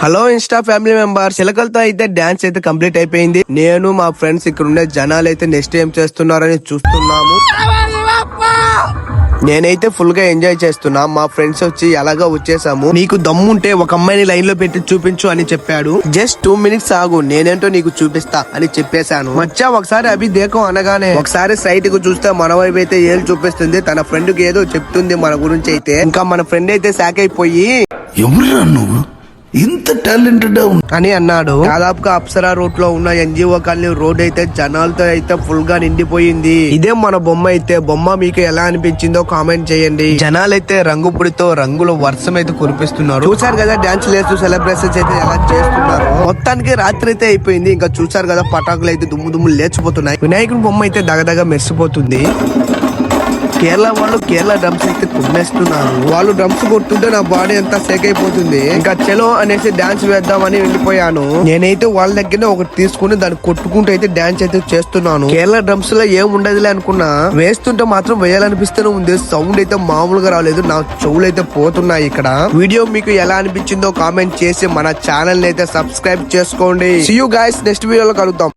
Hello Insta family members, చిలకలతో అయితే dance అయితే complete అయిపోయింది. నేను మా ఫ్రెండ్స్ ఇక్కడ ఉండే జనాలు అయితే నెక్స్ట్ ఏం చేస్తున్నారని చూస్తున్నాము. నేనైతే ఫుల్ గా ఎంజాయ్ చేస్తున్నా. మా ఫ్రెండ్స్ వచ్చి ఎలాగా వచ్చేసాము. నీకు దమ్ముంటే ఒక అమ్మాయిని లైన్ లో పెట్టి చూపించు అని చెప్పాడు. జస్ట్ 2 minutes ఆగు, నేనేంటో నీకు చూపిస్తా అని చెప్పేశాను. మచ్చా ఒకసారి అభి దేకం అనగానే ఒకసారి సైట్ కు చూస్తే మన వైపు అయితే ఏళ్ళు చూపిస్తుంది. తన ఫ్రెండ్ కి ఏదో చెప్తుంది మన గురించి అయితే. ఇంకా మన ఫ్రెండ్ అయితే శాక్ అయిపోయి ఎవరురా నువ్వు ఇంత టాలెంటెడ్ అని అన్నాడు. దాదాపుగా అప్సరా రోడ్ లో ఉన్న ఎన్జిఓ కాలనీ రోడ్ అయితే జనాలతో అయితే ఫుల్ గా నిండిపోయింది. ఇదే మన బొమ్మ అయితే. బొమ్మ మీకు ఎలా అనిపించిందో కామెంట్ చేయండి. జనాలైతే రంగు పొడితో రంగుల వర్షం అయితే కురిపిస్తున్నారు. చూసారు కదా డాన్స్ లేస్తూ సెలబ్రేషన్స్ అయితే ఎలా చేస్తున్నారు. మొత్తానికి రాత్రి అయితే అయిపోయింది. ఇంకా చూసారు కదా పటాకులు అయితే దుమ్ము దుమ్ము లేచిపోతున్నాయి. వినాయకుడి బొమ్మ అయితే దగదగ మెరిసిపోతుంది. కేరళ వాళ్ళు కేరళ డ్రమ్స్ అయితే కుమ్మేస్తున్నారు. వాళ్ళు డ్రమ్స్ కొట్టుంటే నా బాడీ అంతా సేక్ అయిపోతుంది. ఇంకా చలో అనేసి డాన్స్ వేద్దామని వెళ్ళిపోయాను. నేనైతే వాళ్ళ దగ్గర ఒకటి తీసుకుని దాన్ని కొట్టుకుంటూ అయితే డాన్స్ అయితే చేస్తున్నాను. కేరళ డ్రమ్స్ లో ఏం ఉండదులే అనుకున్నా, వేస్తుంటే మాత్రం వేయాలనిపిస్తూనే ఉంది. సౌండ్ అయితే మామూలుగా రాలేదు. నా చెవులు అయితే పోతున్నాయి. ఇక్కడ వీడియో మీకు ఎలా అనిపించిందో కామెంట్ చేసి మన ఛానల్ అయితే సబ్స్క్రైబ్ చేసుకోండి. సీ యూ గైస్, నెక్స్ట్ వీడియోలో కలుద్దాం.